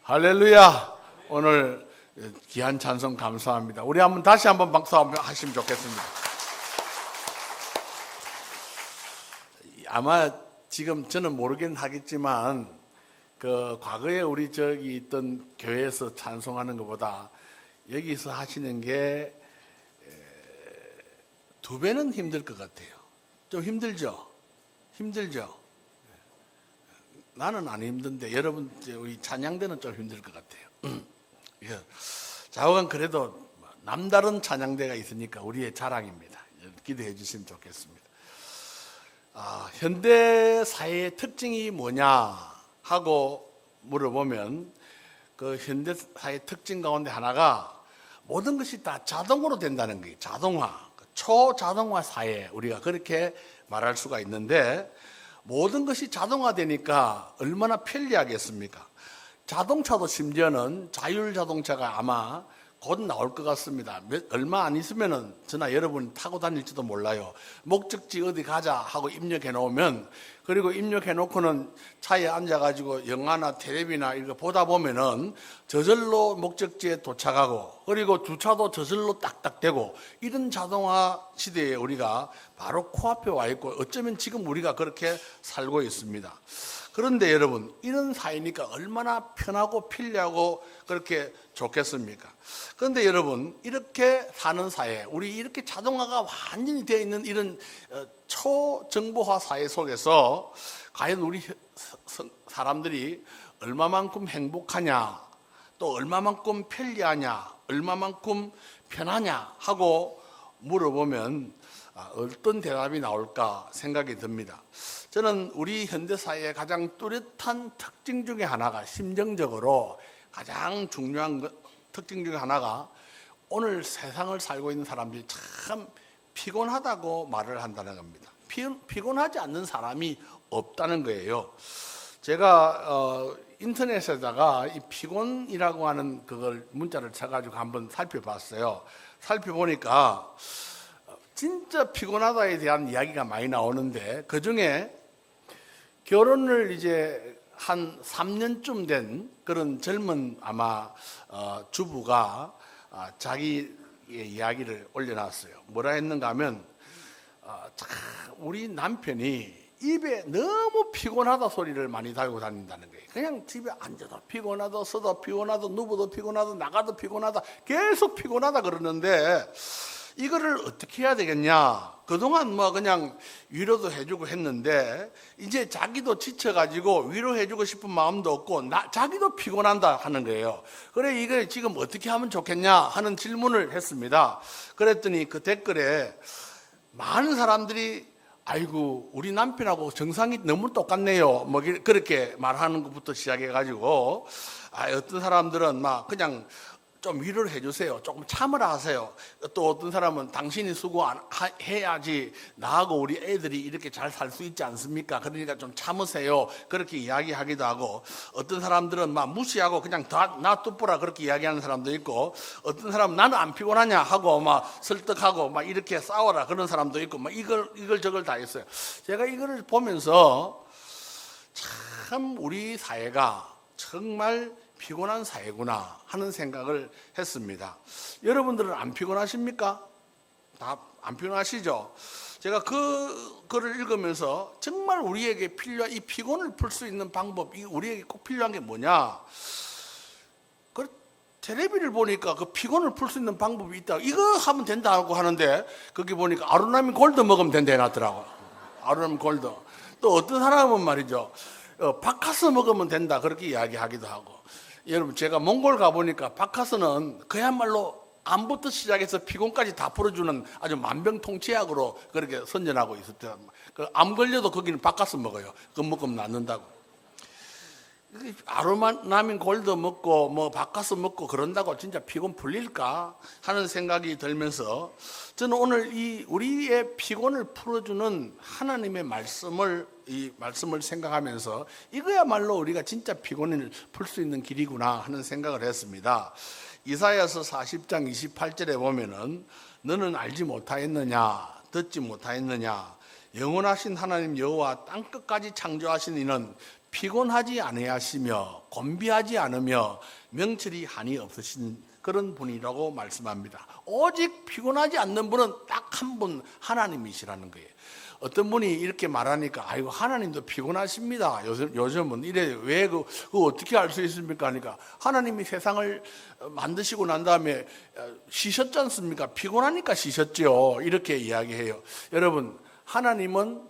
할렐루야. 오늘 귀한 찬송 감사합니다. 우리 다시 한번 박수 한번 하시면 좋겠습니다. 아마 지금 저는 모르긴 하겠지만 그 과거에 우리 저기 있던 교회에서 찬송하는 것보다 여기서 하시는 게 2배는 힘들 것 같아요. 좀 힘들죠? 나는 안 힘든데 여러분 우리 찬양대는 좀 힘들 것 같아요. 좌우간 그래도 남다른 찬양대가 있으니까 우리의 자랑입니다. 기대해 주시면 좋겠습니다. 현대 사회의 특징이 뭐냐 하고 물어보면 그 현대 사회의 특징 가운데 하나가 모든 것이 다 자동으로 된다는 거예요. 자동화, 초자동화 사회, 우리가 그렇게 말할 수가 있는데 모든 것이 자동화되니까 얼마나 편리하겠습니까? 자동차도 심지어는 자율자동차가 아마 곧 나올 것 같습니다. 얼마 안 있으면은 저나 여러분 타고 다닐지도 몰라요. 목적지 어디 가자 하고 입력해 놓으면, 그리고 입력해 놓고는 차에 앉아가지고 영화나 텔레비나 이거 보다 보면은 저절로 목적지에 도착하고, 그리고 주차도 저절로 딱딱 되고, 이런 자동화 시대에 우리가 바로 코앞에 와 있고, 어쩌면 지금 우리가 그렇게 살고 있습니다. 그런데 여러분, 이런 사회니까 얼마나 편하고 편리하고 그렇게 좋겠습니까? 그런데 여러분, 이렇게 사는 사회, 우리 이렇게 자동화가 완전히 되어 있는 이런 초정보화 사회 속에서 과연 우리 사람들이 얼마만큼 행복하냐, 또 얼마만큼 편리하냐, 얼마만큼 편하냐 하고 물어보면 어떤 대답이 나올까 생각이 듭니다. 저는 우리 현대사회의 가장 뚜렷한 특징 중에 하나가, 심정적으로 가장 중요한 특징 중에 하나가 오늘 세상을 살고 있는 사람들이 참 피곤하다고 말을 한다는 겁니다. 피곤하지 않는 사람이 없다는 거예요. 제가 인터넷에다가 이 피곤이라고 하는 그걸 문자를 쳐가지고 한번 살펴봤어요. 살펴보니까 진짜 피곤하다에 대한 이야기가 많이 나오는데, 그 중에 결혼을 이제 한 3년쯤 된 그런 젊은 아마 주부가 자기의 이야기를 올려놨어요. 뭐라 했는가 하면 우리 남편이 입에 너무 피곤하다 소리를 많이 달고 다닌다는 거예요. 그냥 집에 앉아도 피곤하다, 서도 피곤하다, 누워도 피곤하다, 나가도 피곤하다, 계속 피곤하다 그러는데 이거를 어떻게 해야 되겠냐. 그동안 뭐 그냥 위로도 해주고 했는데 이제 자기도 지쳐가지고 위로해주고 싶은 마음도 없고 자기도 피곤한다 하는 거예요. 그래, 이걸 지금 어떻게 하면 좋겠냐 하는 질문을 했습니다. 그랬더니 그 댓글에 많은 사람들이 아이고 우리 남편하고 정상이 너무 똑같네요 뭐 그렇게 말하는 것부터 시작해가지고 어떤 사람들은 막 그냥 좀 위로를 해주세요, 조금 참으라 하세요. 또 어떤 사람은 당신이 수고해야지 나하고 우리 애들이 이렇게 잘 살 수 있지 않습니까? 그러니까 좀 참으세요, 그렇게 이야기하기도 하고, 어떤 사람들은 막 무시하고 그냥 다 놔두보라 그렇게 이야기하는 사람도 있고, 어떤 사람은 나는 안 피곤하냐 하고 막 설득하고 막 이렇게 싸워라 그런 사람도 있고, 막 이걸 저걸 다 했어요. 제가 이걸 보면서 참 우리 사회가 정말 피곤한 사회구나 하는 생각을 했습니다. 여러분들은 안 피곤하십니까? 다 안 피곤하시죠? 제가 그 글을 읽으면서 정말 우리에게 필요한 이 피곤을 풀 수 있는 방법, 이 우리에게 꼭 필요한 게 뭐냐? 그 텔레비를 보니까 그 피곤을 풀 수 있는 방법이 있다. 이거 하면 된다고 하는데 거기 보니까 아로나민 골드 먹으면 된다 해놨더라고요. 아로나민 골드. 또 어떤 사람은 말이죠, 바카스 먹으면 된다 그렇게 이야기하기도 하고. 여러분, 제가 몽골 가보니까 바카스는 그야말로 암부터 시작해서 피곤까지 다 풀어주는 아주 만병통치약으로 그렇게 선전하고 있었대요. 암 걸려도 거기는 바카스 먹어요. 그거 먹으면 낫는다고. 아로나민 골드 먹고 뭐 바카스 먹고 그런다고 진짜 피곤 풀릴까 하는 생각이 들면서 저는 오늘 이 우리의 피곤을 풀어주는 하나님의 말씀을 생각하면서 이거야말로 우리가 진짜 피곤을 풀 수 있는 길이구나 하는 생각을 했습니다. 이사야서 40장 28절에 보면은 너는 알지 못하였느냐, 듣지 못하였느냐, 영원하신 하나님 여호와 땅끝까지 창조하신 이는 피곤하지 아니하시며 곤비하지 않으며 명철이 한이 없으신 그런 분이라고 말씀합니다. 오직 피곤하지 않는 분은 딱 한 분 하나님이시라는 거예요. 어떤 분이 이렇게 말하니까 아이고 하나님도 피곤하십니다. 요즘은 이래 왜 그거 어떻게 알 수 있습니까? 하니까 하나님이 세상을 만드시고 난 다음에 쉬셨지 않습니까? 피곤하니까 쉬셨죠. 이렇게 이야기해요. 여러분 하나님은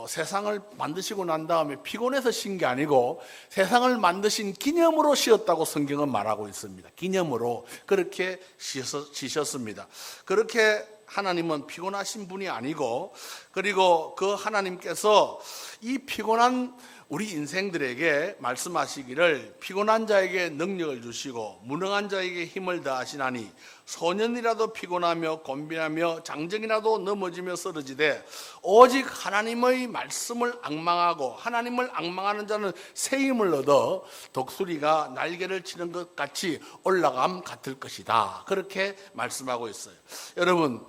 세상을 만드시고 난 다음에 피곤해서 쉰 게 아니고 세상을 만드신 기념으로 쉬었다고 성경은 말하고 있습니다. 기념으로 그렇게 쉬셨습니다. 그렇게 하나님은 피곤하신 분이 아니고, 그리고 그 하나님께서 이 피곤한 우리 인생들에게 말씀하시기를 피곤한 자에게 능력을 주시고 무능한 자에게 힘을 더하시나니 소년이라도 피곤하며 곤비하며 장정이라도 넘어지며 쓰러지되 오직 하나님의 말씀을 앙망하고 하나님을 앙망하는 자는 새 힘을 얻어 독수리가 날개를 치는 것 같이 올라감 같을 것이다. 그렇게 말씀하고 있어요. 여러분,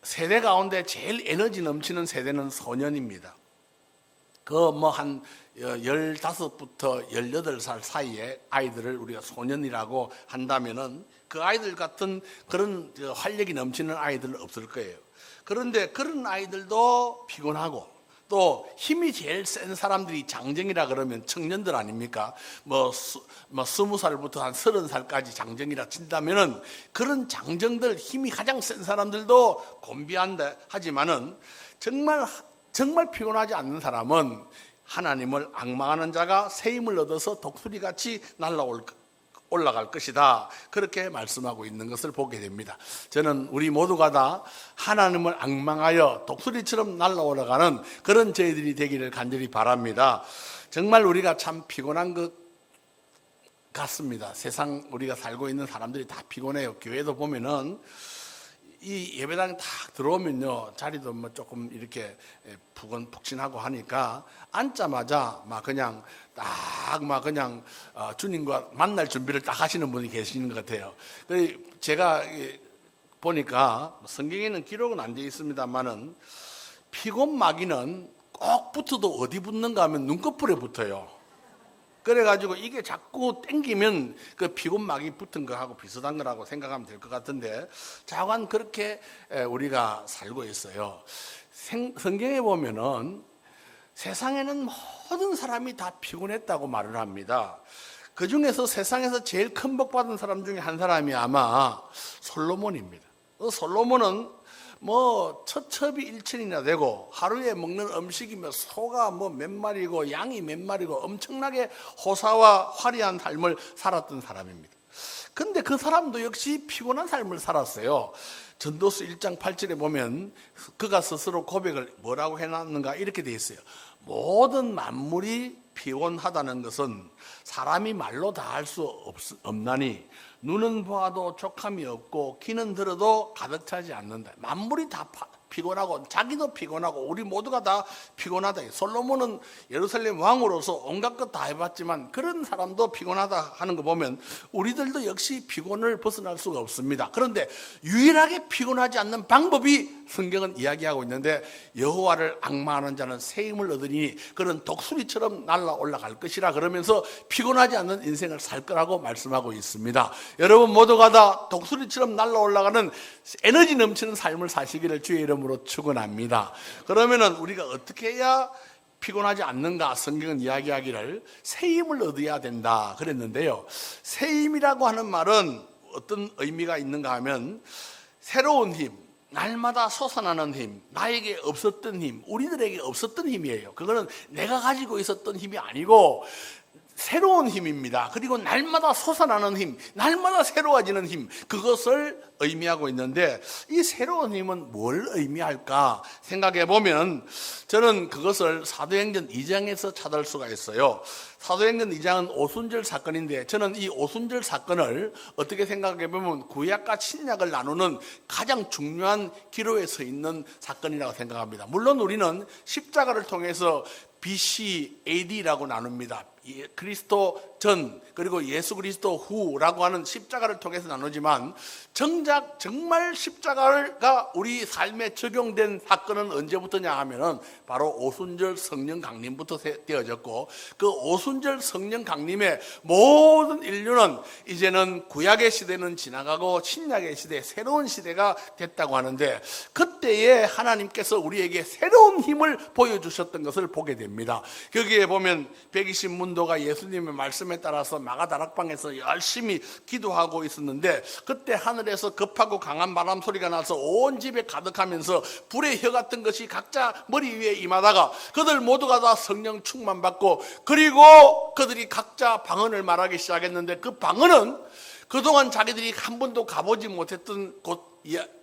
세대 가운데 제일 에너지 넘치는 세대는 소년입니다. 한 15부터 18살 사이에 아이들을 우리가 소년이라고 한다면은 그 아이들 같은 그런 활력이 넘치는 아이들은 없을 거예요. 그런데 그런 아이들도 피곤하고 또 힘이 제일 센 사람들이 장정이라 그러면 청년들 아닙니까? 20살부터 한 30살까지 장정이라 친다면은 그런 장정들 힘이 가장 센 사람들도 곤비한다 하지만은 정말 피곤하지 않는 사람은 하나님을 앙망하는 자가 새 힘을 얻어서 독수리같이 올라갈 것이다. 그렇게 말씀하고 있는 것을 보게 됩니다. 저는 우리 모두가 다 하나님을 앙망하여 독수리처럼 날아올라가는 그런 저희들이 되기를 간절히 바랍니다. 정말 우리가 참 피곤한 것 같습니다. 세상 우리가 살고 있는 사람들이 다 피곤해요. 교회도 보면은 이 예배당에 딱 들어오면요, 자리도 조금 이렇게 푹신하고 하니까 앉자마자 그냥 주님과 만날 준비를 딱 하시는 분이 계시는 것 같아요. 제가 보니까 성경에는 기록은 안 되어 있습니다만은 피곤 마귀는 꼭 붙어도 어디 붙는가 하면 눈꺼풀에 붙어요. 그래가지고 이게 자꾸 땡기면 그 피곤막이 붙은 거하고 비슷한 거라고 생각하면 될 것 같은데 자관 그렇게 우리가 살고 있어요. 성경에 보면은 세상에는 모든 사람이 다 피곤했다고 말을 합니다. 그 중에서 세상에서 제일 큰 복 받은 사람 중에 한 사람이 아마 솔로몬입니다. 솔로몬은 처첩이 1천이나 되고 하루에 먹는 음식이며 소가 몇 마리고 양이 몇 마리고 엄청나게 호사와 화려한 삶을 살았던 사람입니다. 근데 그 사람도 역시 피곤한 삶을 살았어요. 전도서 1장 8절에 보면 그가 스스로 고백을 뭐라고 해놨는가 이렇게 돼 있어요. 모든 만물이 피곤하다는 것은 사람이 말로 다 할 수 없나니 눈은 보아도 족함이 없고 귀는 들어도 가득 차지 않는다. 만물이 다 피곤하고 자기도 피곤하고 우리 모두가 다 피곤하다. 솔로몬은 예루살렘 왕으로서 온갖 것 다 해봤지만 그런 사람도 피곤하다 하는 거 보면 우리들도 역시 피곤을 벗어날 수가 없습니다. 그런데 유일하게 피곤하지 않는 방법이 성경은 이야기하고 있는데 여호와를 앙망하는 자는 새 힘을 얻으니 그런 독수리처럼 날아 올라갈 것이라 그러면서 피곤하지 않는 인생을 살 거라고 말씀하고 있습니다. 여러분 모두가 다 독수리처럼 날아 올라가는 에너지 넘치는 삶을 사시기를 주의 이름으로 축원합니다. 그러면은 우리가 어떻게 해야 피곤하지 않는가? 성경은 이야기하기를 새 힘을 얻어야 된다 그랬는데요. 새 힘이라고 하는 말은 어떤 의미가 있는가 하면 새로운 힘, 날마다 솟아나는 힘, 나에게 없었던 힘, 우리들에게 없었던 힘이에요. 그거는 내가 가지고 있었던 힘이 아니고 새로운 힘입니다. 그리고 날마다 솟아나는 힘, 날마다 새로워지는 힘, 그것을 의미하고 있는데 이 새로운 힘은 뭘 의미할까 생각해 보면 저는 그것을 사도행전 2장에서 찾을 수가 있어요. 사도행전 2장은 오순절 사건인데 저는 이 오순절 사건을 어떻게 생각해 보면 구약과 신약을 나누는 가장 중요한 기로에 서 있는 사건이라고 생각합니다. 물론 우리는 십자가를 통해서 BC, AD라고 나눕니다. 그리스도 전 그리고 예수 그리스도 후라고 하는 십자가를 통해서 나누지만 정작 정말 십자가가 우리 삶에 적용된 사건은 언제부터냐 하면은 바로 오순절 성령 강림부터 되어졌고, 그 오순절 성령 강림의 모든 인류는 이제는 구약의 시대는 지나가고 신약의 시대, 새로운 시대가 됐다고 하는데, 그때에 하나님께서 우리에게 새로운 힘을 보여주셨던 것을 보게 됩니다. 거기에 보면 120문도가 예수님의 말씀에 따라서 마가다락방에서 열심히 기도하고 있었는데, 그때 하늘에서 급하고 강한 바람 소리가 나서 온 집에 가득하면서 불의 혀 같은 것이 각자 머리 위에 임하다가 그들 모두가 다 성령 충만받고, 그리고 그들이 각자 방언을 말하기 시작했는데, 그 방언은 그동안 자기들이 한 번도 가보지 못했던 곳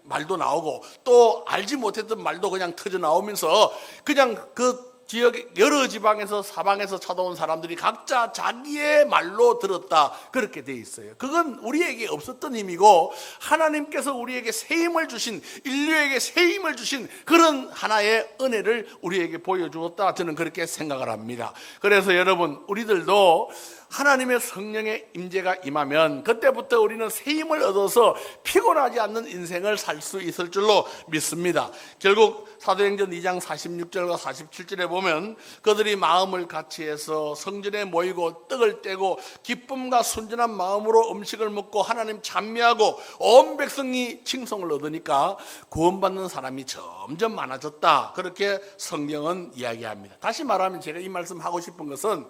말도 나오고 또 알지 못했던 말도 그냥 터져 나오면서 그냥 그 지역 여러 지방에서 사방에서 찾아온 사람들이 각자 자기의 말로 들었다, 그렇게 돼 있어요. 그건 우리에게 없었던 힘이고 하나님께서 우리에게 새 힘을 주신, 인류에게 새 힘을 주신 그런 하나의 은혜를 우리에게 보여주었다, 저는 그렇게 생각을 합니다. 그래서 여러분, 우리들도 하나님의 성령의 임재가 임하면 그때부터 우리는 새 힘을 얻어서 피곤하지 않는 인생을 살 수 있을 줄로 믿습니다. 결국 사도행전 2장 46절과 47절에 보면 그들이 마음을 같이해서 성전에 모이고 떡을 떼고 기쁨과 순전한 마음으로 음식을 먹고 하나님 찬미하고 온 백성이 칭송을 얻으니까 구원받는 사람이 점점 많아졌다, 그렇게 성경은 이야기합니다. 다시 말하면 제가 이 말씀 하고 싶은 것은,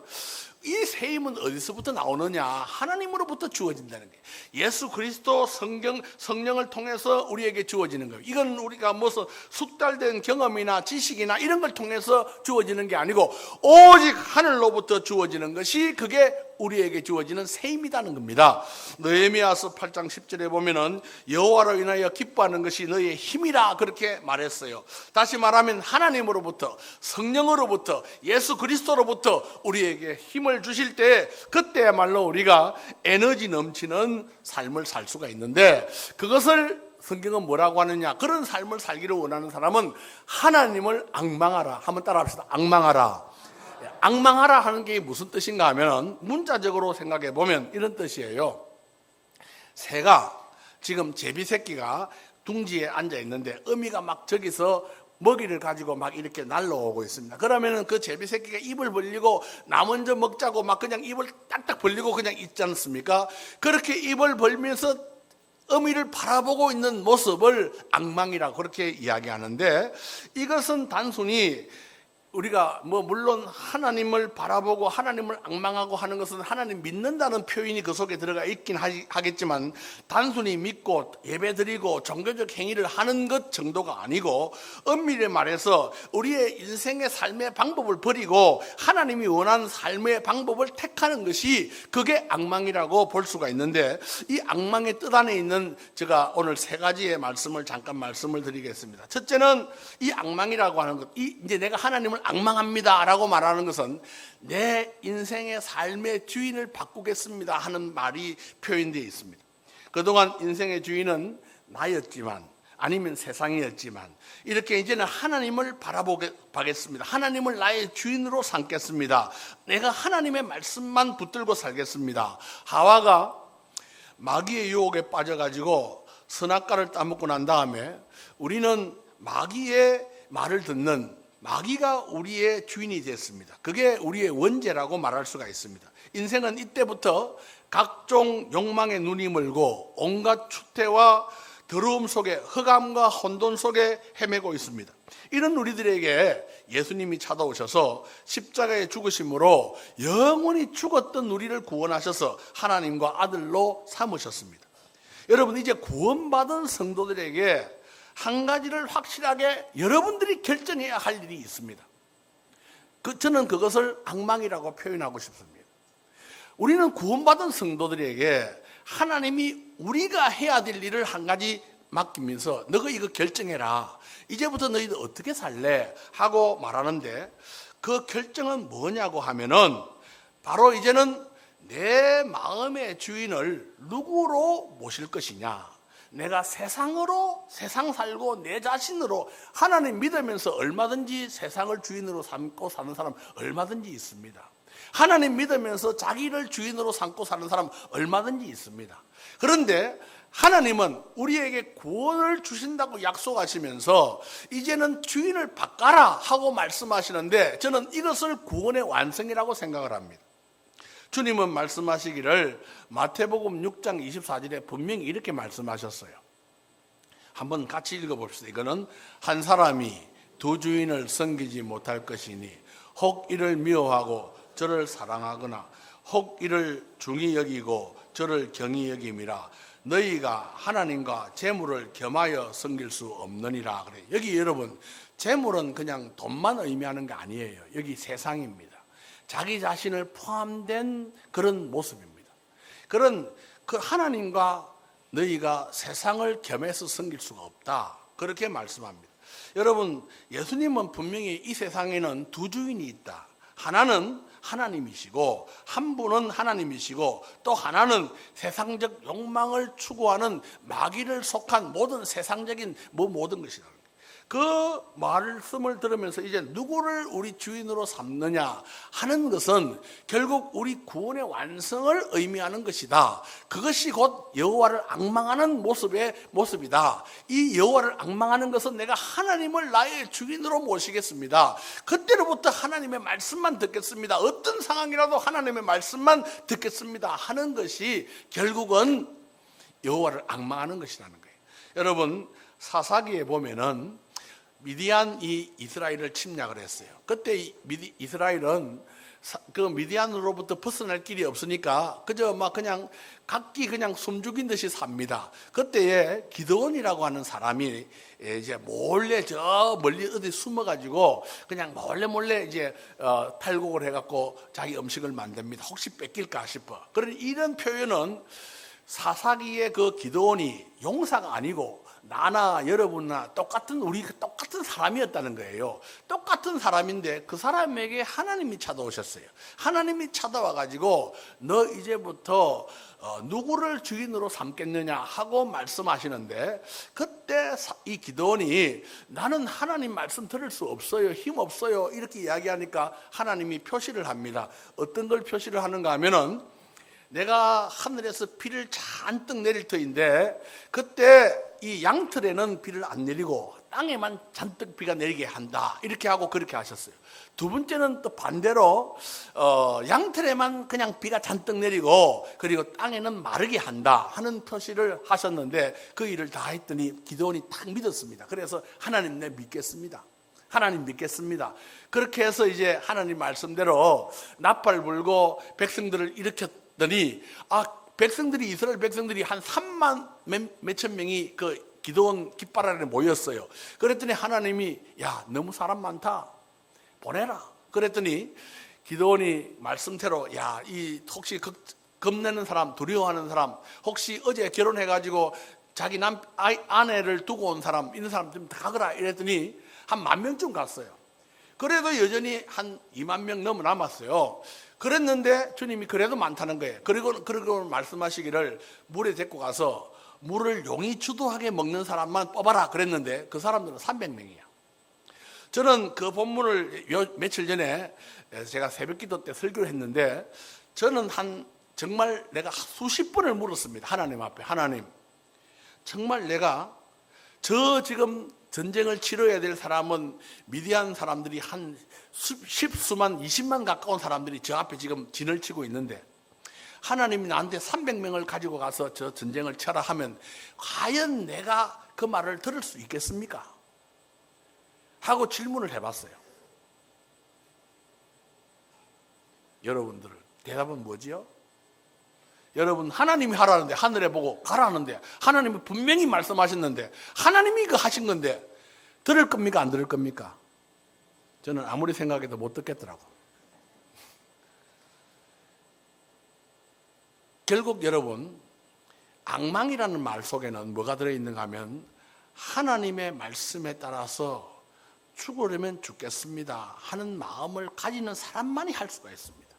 이 새 힘은 어디서부터 나오느냐? 하나님으로부터 주어진다는 거예요. 예수 그리스도 성령을 통해서 우리에게 주어지는 거예요. 이건 우리가 무슨 숙달된 경험이나 지식이나 이런 걸 통해서 주어지는 게 아니고 오직 하늘로부터 주어지는 것이, 그게 우리에게 주어지는 새 힘이라는 겁니다. 느헤미야서 8장 10절에 보면은 여호와로 인하여 기뻐하는 것이 너희의 힘이라, 그렇게 말했어요. 다시 말하면 하나님으로부터, 성령으로부터, 예수 그리스도로부터 우리에게 힘을 주실 때, 그때야말로 우리가 에너지 넘치는 삶을 살 수가 있는데, 그것을 성경은 뭐라고 하느냐? 그런 삶을 살기를 원하는 사람은 하나님을 앙망하라. 한번 따라합시다. 앙망하라. 앙망하라 하는 게 무슨 뜻인가 하면, 문자적으로 생각해 보면 이런 뜻이에요. 새가, 지금 제비새끼가 둥지에 앉아 있는데 어미가 막 저기서 먹이를 가지고 막 이렇게 날라오고 있습니다. 그러면은 그 제비새끼가 입을 벌리고 나 먼저 먹자고 막 그냥 입을 딱딱 벌리고 그냥 있지 않습니까? 그렇게 입을 벌면서 어미를 바라보고 있는 모습을 앙망이라고 그렇게 이야기하는데, 이것은 단순히 우리가 물론 하나님을 바라보고 하나님을 앙망하고 하는 것은 하나님 믿는다는 표현이 그 속에 들어가 있긴 하겠지만, 단순히 믿고 예배드리고 종교적 행위를 하는 것 정도가 아니고, 엄밀히 말해서 우리의 인생의 삶의 방법을 버리고 하나님이 원하는 삶의 방법을 택하는 것이, 그게 앙망이라고 볼 수가 있는데, 이 앙망의 뜻 안에 있는 제가 오늘 세 가지의 말씀을 잠깐 말씀을 드리겠습니다. 첫째는 이 앙망이라고 하는 것, 이제 내가 하나님을 앙망합니다 라고 말하는 것은 내 인생의 삶의 주인을 바꾸겠습니다 하는 말이 표현되어 있습니다. 그동안 인생의 주인은 나였지만, 아니면 세상이었지만, 이렇게 이제는 하나님을 바라보겠습니다. 하나님을 나의 주인으로 삼겠습니다. 내가 하나님의 말씀만 붙들고 살겠습니다. 하와가 마귀의 유혹에 빠져가지고 선악과를 따먹고 난 다음에 우리는 마귀의 말을 듣는, 마귀가 우리의 주인이 됐습니다. 그게 우리의 원죄라고 말할 수가 있습니다. 인생은 이때부터 각종 욕망에 눈이 멀고 온갖 추태와 더러움 속에, 흑암과 혼돈 속에 헤매고 있습니다. 이런 우리들에게 예수님이 찾아오셔서 십자가의 죽으심으로 영원히 죽었던 우리를 구원하셔서 하나님과 아들로 삼으셨습니다. 여러분, 이제 구원받은 성도들에게 한 가지를 확실하게 여러분들이 결정해야 할 일이 있습니다. 저는 그것을 앙망이라고 표현하고 싶습니다. 우리는 구원받은 성도들에게 하나님이 우리가 해야 될 일을 한 가지 맡기면서, 너가 이거 결정해라, 이제부터 너희들 어떻게 살래? 하고 말하는데, 그 결정은 뭐냐고 하면은 바로 이제는 내 마음의 주인을 누구로 모실 것이냐. 내가 세상으로, 세상 살고 내 자신으로, 하나님 믿으면서 얼마든지 세상을 주인으로 삼고 사는 사람 얼마든지 있습니다. 하나님 믿으면서 자기를 주인으로 삼고 사는 사람 얼마든지 있습니다. 그런데 하나님은 우리에게 구원을 주신다고 약속하시면서 이제는 주인을 바꿔라 하고 말씀하시는데, 저는 이것을 구원의 완성이라고 생각을 합니다. 주님은 말씀하시기를 마태복음 6장 24절에 분명히 이렇게 말씀하셨어요. 한번 같이 읽어봅시다. 이거는 한 사람이 두 주인을 섬기지 못할 것이니 혹 이를 미워하고 저를 사랑하거나 혹 이를 중히 여기고 저를 경히 여김이라 너희가 하나님과 재물을 겸하여 섬길 수 없느니라. 그래. 여기 여러분, 재물은 그냥 돈만 의미하는 게 아니에요. 여기 세상입니다. 자기 자신을 포함된 그런 모습입니다. 그런 그 하나님과 너희가 세상을 겸해서 섬길 수가 없다, 그렇게 말씀합니다. 여러분, 예수님은 분명히 이 세상에는 두 주인이 있다. 하나는 하나님이시고 한 분은 하나님이시고 또 하나는 세상적 욕망을 추구하는 마귀를 속한 모든 세상적인 모든 것이다. 그 말씀을 들으면서 이제 누구를 우리 주인으로 삼느냐 하는 것은 결국 우리 구원의 완성을 의미하는 것이다. 그것이 곧 여호와를 앙망하는 모습이다. 이 여호와를 앙망하는 것은 내가 하나님을 나의 주인으로 모시겠습니다. 그때로부터 하나님의 말씀만 듣겠습니다. 어떤 상황이라도 하나님의 말씀만 듣겠습니다 하는 것이 결국은 여호와를 앙망하는 것이라는 거예요. 여러분, 사사기에 보면은 미디안이 이스라엘을 침략을 했어요. 그때 이스라엘은 그 미디안으로부터 벗어날 길이 없으니까 그저 막 그냥 각기 그냥 숨죽인 듯이 삽니다. 그때에 기드온이라고 하는 사람이 이제 몰래 저 멀리 어디 숨어가지고 그냥 몰래 이제 탈곡을 해갖고 자기 음식을 만듭니다. 혹시 뺏길까 싶어. 그런 이런 표현은 사사기의 그 기드온이 용사가 아니고 나나 여러분나 똑같은 사람이었다는 거예요. 똑같은 사람인데 그 사람에게 하나님이 찾아오셨어요. 하나님이 찾아와 가지고 너 이제부터 누구를 주인으로 삼겠느냐 하고 말씀하시는데, 그때 이 기드온이 나는 하나님 말씀 들을 수 없어요, 힘 없어요 이렇게 이야기하니까 하나님이 표시를 합니다. 어떤 걸 표시를 하는가 하면은 내가 하늘에서 비를 잔뜩 내릴 터인데 그때 이 양털에는 비를 안 내리고 땅에만 잔뜩 비가 내리게 한다, 이렇게 하고 그렇게 하셨어요. 두 번째는 또 반대로 양털에만 그냥 비가 잔뜩 내리고 그리고 땅에는 마르게 한다 하는 표시를 하셨는데 그 일을 다 했더니 기드온이 딱 믿었습니다. 그래서 하나님 내 믿겠습니다, 하나님 믿겠습니다. 그렇게 해서 이제 하나님 말씀대로 나팔 불고 백성들을 일으켰더니 백성들이, 이스라엘 백성들이 한 3만 몇천 명이 그 기드온 깃발 아래 모였어요. 그랬더니 하나님이 야 너무 사람 많다, 보내라. 그랬더니 기드온이 말씀대로 야 이 혹시 겁내는 사람, 두려워하는 사람, 혹시 어제 결혼해가지고 자기 아내를 두고 온 사람, 이런 사람 좀 다 가거라 이랬더니 한 10,000명쯤 갔어요. 그래도 여전히 한 2만 명 넘어 남았어요. 그랬는데 주님이 그래도 많다는 거예요. 그리고 말씀하시기를 물에 데리고 가서 물을 용이 주도하게 먹는 사람만 뽑아라 그랬는데 그 사람들은 300명이야. 저는 그 본문을 며칠 전에 제가 새벽기도 때 설교를 했는데 저는 정말 내가 수십 번을 물었습니다. 하나님 앞에, 하나님 정말 내가 지금 전쟁을 치러야 될 사람은 미디안 사람들이 한 십수만, 20만 가까운 사람들이 저 앞에 지금 진을 치고 있는데 하나님이 나한테 300명을 가지고 가서 저 전쟁을 쳐라 하면 과연 내가 그 말을 들을 수 있겠습니까? 하고 질문을 해봤어요. 여러분들 대답은 뭐지요? 여러분, 하나님이 하라는데, 하늘에 보고 가라는데, 하나님이 분명히 말씀하셨는데, 하나님이 그 하신 건데 들을 겁니까, 안 들을 겁니까? 저는 아무리 생각해도 못 듣겠더라고. 결국 여러분, 앙망이라는 말 속에는 뭐가 들어있는가 하면 하나님의 말씀에 따라서 죽으려면 죽겠습니다 하는 마음을 가지는 사람만이 할 수가 있습니다.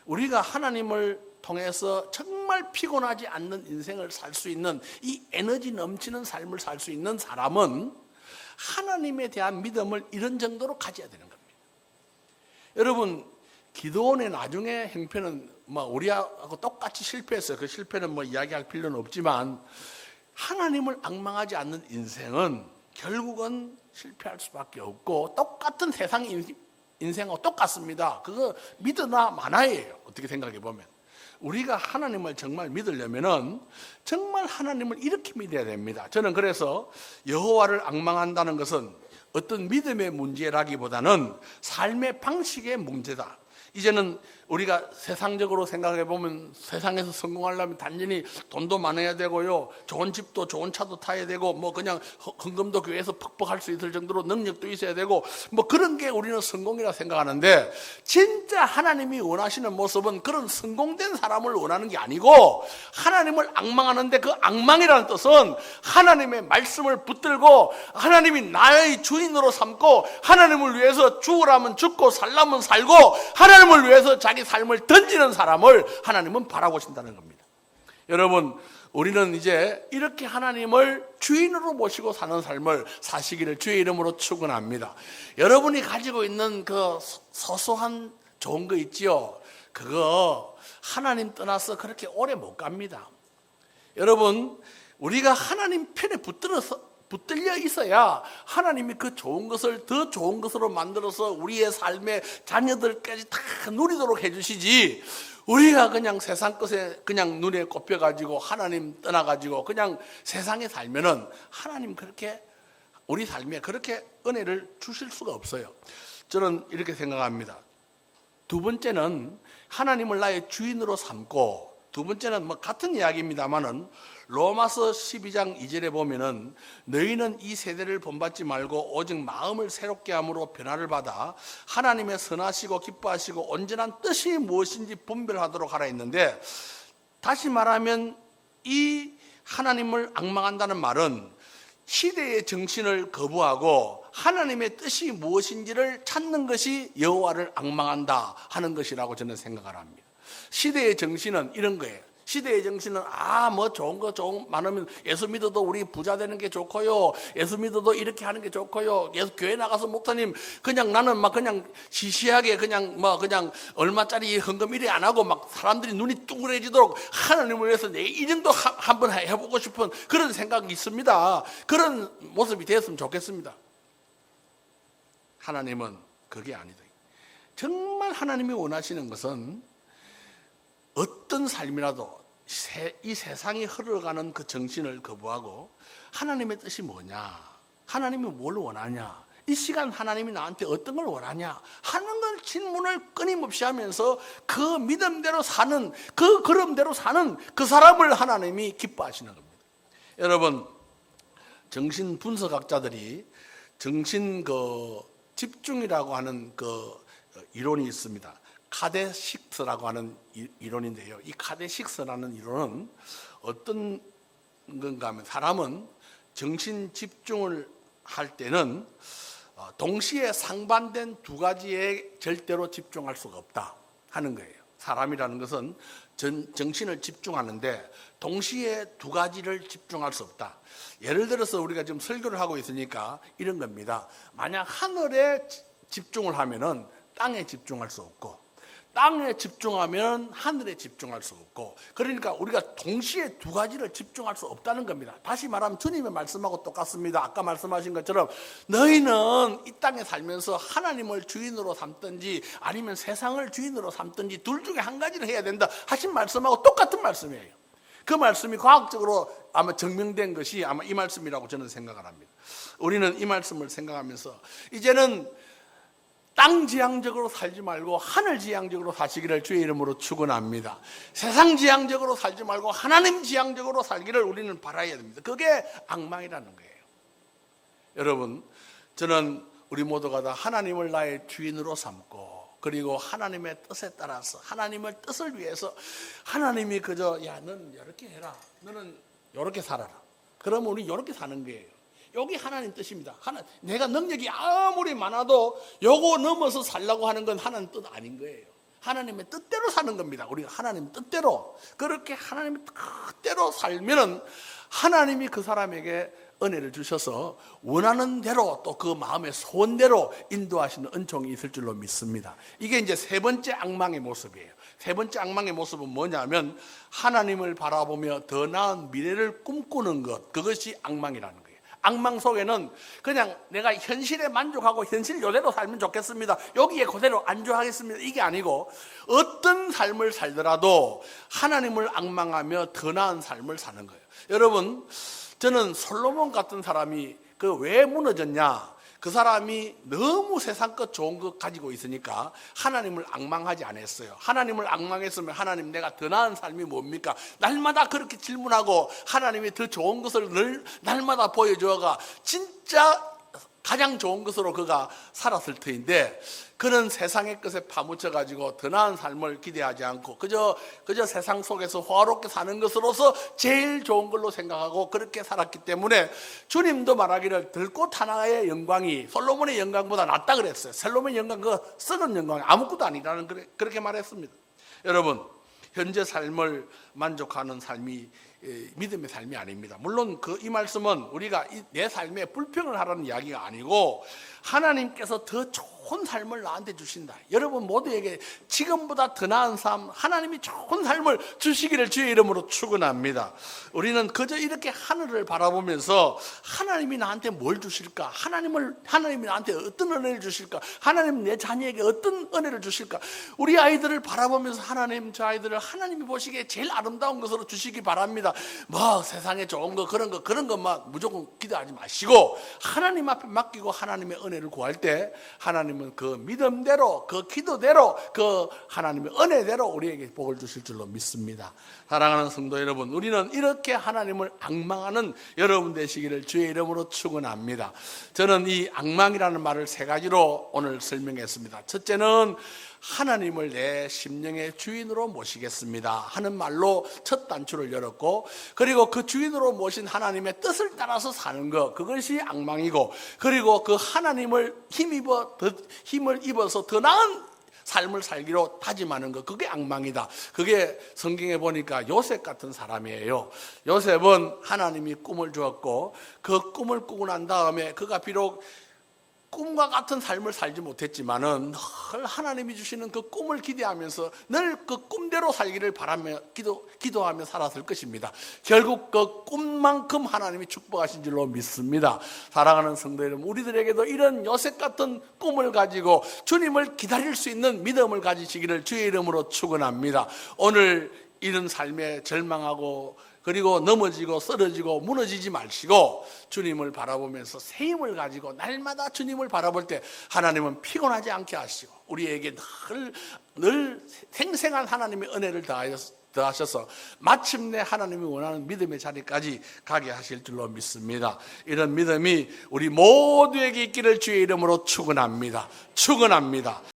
우리가 하나님을 통해서 정말 피곤하지 않는 인생을 살 수 있는, 이 에너지 넘치는 삶을 살 수 있는 사람은 하나님에 대한 믿음을 이런 정도로 가져야 되는 겁니다. 여러분, 기드온의 나중에 행편은 뭐 우리하고 똑같이 실패했어요. 그 실패는 뭐 이야기할 필요는 없지만 하나님을 앙망하지 않는 인생은 결국은 실패할 수밖에 없고 똑같은 세상 인생하고 똑같습니다. 그거 믿으나 마나예요. 어떻게 생각해 보면 우리가 하나님을 정말 믿으려면은 정말 하나님을 이렇게 믿어야 됩니다. 저는 그래서 여호와를 앙망한다는 것은 어떤 믿음의 문제라기보다는 삶의 방식의 문제다. 이제는 우리가 세상적으로 생각해 보면 세상에서 성공하려면 단순히 돈도 많아야 되고요, 좋은 집도 좋은 차도 타야 되고, 뭐 그냥 헌금도 교회에서 퍽퍽할 수 있을 정도로 능력도 있어야 되고, 뭐 그런 게 우리는 성공이라 생각하는데, 진짜 하나님이 원하시는 모습은 그런 성공된 사람을 원하는 게 아니고 하나님을 앙망하는데, 그 앙망이라는 뜻은 하나님의 말씀을 붙들고 하나님이 나의 주인으로 삼고 하나님을 위해서 죽으라면 죽고 살라면 살고 하나님을 위해서 자기 삶을 던지는 사람을 하나님은 바라보신다는 겁니다. 여러분, 우리는 이제 이렇게 하나님을 주인으로 모시고 사는 삶을 사시기를 주의 이름으로 축원합니다. 여러분이 가지고 있는 그 소소한 좋은 거 있지요, 그거 하나님 떠나서 그렇게 오래 못 갑니다. 여러분, 우리가 하나님 편에 붙들려 있어야 하나님이 그 좋은 것을 더 좋은 것으로 만들어서 우리의 삶의 자녀들까지 다 누리도록 해주시지, 우리가 그냥 세상 것에 그냥 눈에 꼽혀가지고 하나님 떠나가지고 그냥 세상에 살면은 하나님 그렇게 우리 삶에 그렇게 은혜를 주실 수가 없어요. 저는 이렇게 생각합니다. 두 번째는 하나님을 나의 주인으로 삼고, 두 번째는 뭐 같은 이야기입니다만은 로마서 12장 2절에 보면은 너희는 이 세대를 본받지 말고 오직 마음을 새롭게 함으로 변화를 받아 하나님의 선하시고 기뻐하시고 온전한 뜻이 무엇인지 분별하도록 하라 했는데, 다시 말하면 이 하나님을 앙망한다는 말은 시대의 정신을 거부하고 하나님의 뜻이 무엇인지를 찾는 것이 여호와를 앙망한다 하는 것이라고 저는 생각을 합니다. 시대의 정신은 이런 거예요. 시대의 정신은 뭐 좋은 거 많으면 예수 믿어도 우리 부자 되는 게 좋고요, 예수 믿어도 이렇게 하는 게 좋고요, 교회 나가서 목사님 그냥 나는 막 그냥 시시하게 그냥 얼마짜리 헌금 이래 안 하고 막 사람들이 눈이 둥그레지도록 하나님을 위해서 내 이 정도 한번 해보고 싶은 그런 생각이 있습니다. 그런 모습이 되었으면 좋겠습니다. 하나님은 그게 아니다. 정말 하나님이 원하시는 것은 어떤 삶이라도 이 세상이 흘러가는 그 정신을 거부하고 하나님의 뜻이 뭐냐, 하나님이 뭘 원하냐, 이 시간 하나님이 나한테 어떤 걸 원하냐 하는 걸 질문을 끊임없이 하면서 그 믿음대로 사는, 그 걸음대로 사는 그 사람을 하나님이 기뻐하시는 겁니다. 여러분, 정신 분석학자들이 정신 집중이라고 하는 이론이 있습니다. 카데식스라고 하는 이론인데요, 이 카데식스라는 이론은 어떤 건가 하면, 사람은 정신 집중을 할 때는 동시에 상반된 두 가지에 절대로 집중할 수가 없다 하는 거예요. 사람이라는 것은 정신을 집중하는데 동시에 두 가지를 집중할 수 없다. 예를 들어서 우리가 지금 설교를 하고 있으니까 이런 겁니다. 만약 하늘에 집중을 하면은 땅에 집중할 수 없고, 땅에 집중하면 하늘에 집중할 수 없고, 그러니까 우리가 동시에 두 가지를 집중할 수 없다는 겁니다. 다시 말하면 주님의 말씀하고 똑같습니다. 아까 말씀하신 것처럼 너희는 이 땅에 살면서 하나님을 주인으로 삼든지 아니면 세상을 주인으로 삼든지 둘 중에 한 가지를 해야 된다 하신 말씀하고 똑같은 말씀이에요. 그 말씀이 과학적으로 아마 증명된 것이 아마 이 말씀이라고 저는 생각을 합니다. 우리는 이 말씀을 생각하면서 이제는 땅 지향적으로 살지 말고 하늘 지향적으로 사시기를 주의 이름으로 축원합니다. 세상 지향적으로 살지 말고 하나님 지향적으로 살기를 우리는 바라야 됩니다. 그게 앙망이라는 거예요. 여러분, 저는 우리 모두가 다 하나님을 나의 주인으로 삼고, 그리고 하나님의 뜻에 따라서 하나님의 뜻을 위해서 하나님이 그저 넌 이렇게 해라, 너는 이렇게 살아라, 그러면 우리 이렇게 사는 거예요. 여기 하나님 뜻입니다. 내가 능력이 아무리 많아도 요거 넘어서 살라고 하는 건 하나님 뜻 아닌 거예요. 하나님의 뜻대로 사는 겁니다. 우리가 하나님 뜻대로, 그렇게 하나님의 뜻대로 살면은 하나님이 그 사람에게 은혜를 주셔서 원하는 대로 또 그 마음의 소원대로 인도하시는 은총이 있을 줄로 믿습니다. 이게 이제 세 번째 악망의 모습이에요. 세 번째 악망의 모습은 뭐냐면 하나님을 바라보며 더 나은 미래를 꿈꾸는 것, 그것이 악망이라는 거예요. 악망 속에는 그냥 내가 현실에 만족하고 현실 이대로 살면 좋겠습니다, 여기에 그대로 안주하겠습니다, 이게 아니고 어떤 삶을 살더라도 하나님을 악망하며 더 나은 삶을 사는 거예요. 여러분, 저는 솔로몬 같은 사람이 왜 무너졌냐? 그 사람이 너무 세상 것 좋은 것 가지고 있으니까 하나님을 악망하지 않았어요. 하나님을 악망했으면 하나님, 내가 더 나은 삶이 뭡니까? 날마다 그렇게 질문하고 하나님이 더 좋은 것을 날마다 보여줘가 진짜 가장 좋은 것으로 그가 살았을 터인데, 그는 세상의 것에 파묻혀가지고 더 나은 삶을 기대하지 않고 그저 세상 속에서 화롭게 사는 것으로서 제일 좋은 걸로 생각하고 그렇게 살았기 때문에 주님도 말하기를 들꽃 하나의 영광이 솔로몬의 영광보다 낫다 그랬어요. 솔로몬의 영광, 그 썩은 영광이 아무것도 아니라는, 그렇게 말했습니다. 여러분, 현재 삶을 만족하는 삶이 믿음의 삶이 아닙니다. 물론 이 말씀은 우리가 내 삶에 불평을 하라는 이야기가 아니고 하나님께서 더 좋은 삶을 나한테 주신다. 여러분 모두에게 지금보다 더 나은 삶, 하나님이 좋은 삶을 주시기를 주의 이름으로 축원합니다. 우리는 그저 이렇게 하늘을 바라보면서 하나님이 나한테 뭘 주실까? 하나님이 나한테 어떤 은혜를 주실까? 하나님 내 자녀에게 어떤 은혜를 주실까? 우리 아이들을 바라보면서 하나님, 저 아이들을 하나님이 보시기에 제일 아름다운 것으로 주시기 바랍니다. 뭐 세상에 좋은 거 그런 것만 무조건 기도하지 마시고 하나님 앞에 맡기고 하나님의 은혜를 구할 때 하나님은 그 믿음대로, 그 기도대로, 그 하나님의 은혜대로 우리에게 복을 주실 줄로 믿습니다. 사랑하는 성도 여러분, 우리는 이렇게 하나님을 악망하는 여러분 되시기를 주의 이름으로 축원합니다. 저는 이 악망이라는 말을 세 가지로 오늘 설명했습니다. 첫째는 하나님을 내 심령의 주인으로 모시겠습니다 하는 말로 첫 단추를 열었고, 그리고 그 주인으로 모신 하나님의 뜻을 따라서 사는 것, 그것이 악망이고, 그리고 그 하나님을 힘을 입어서 더 나은 삶을 살기로 다짐하는 것, 그게 악망이다. 그게 성경에 보니까 요셉 같은 사람이에요. 요셉은 하나님이 꿈을 주었고 그 꿈을 꾸고 난 다음에 그가 비록 꿈과 같은 삶을 살지 못했지만은 늘 하나님이 주시는 그 꿈을 기대하면서 늘 그 꿈대로 살기를 바라며 기도하며 살았을 것입니다. 결국 그 꿈만큼 하나님이 축복하신 줄로 믿습니다. 사랑하는 성도 여러분, 우리들에게도 이런 요셉 같은 꿈을 가지고 주님을 기다릴 수 있는 믿음을 가지시기를 주의 이름으로 축원합니다. 오늘 이런 삶에 절망하고 그리고 넘어지고 쓰러지고 무너지지 마시고 주님을 바라보면서 새 힘을 가지고 날마다 주님을 바라볼 때 하나님은 피곤하지 않게 하시고 우리에게 늘 생생한 하나님의 은혜를 더하셔서 마침내 하나님이 원하는 믿음의 자리까지 가게 하실 줄로 믿습니다. 이런 믿음이 우리 모두에게 있기를 주의 이름으로 축원합니다.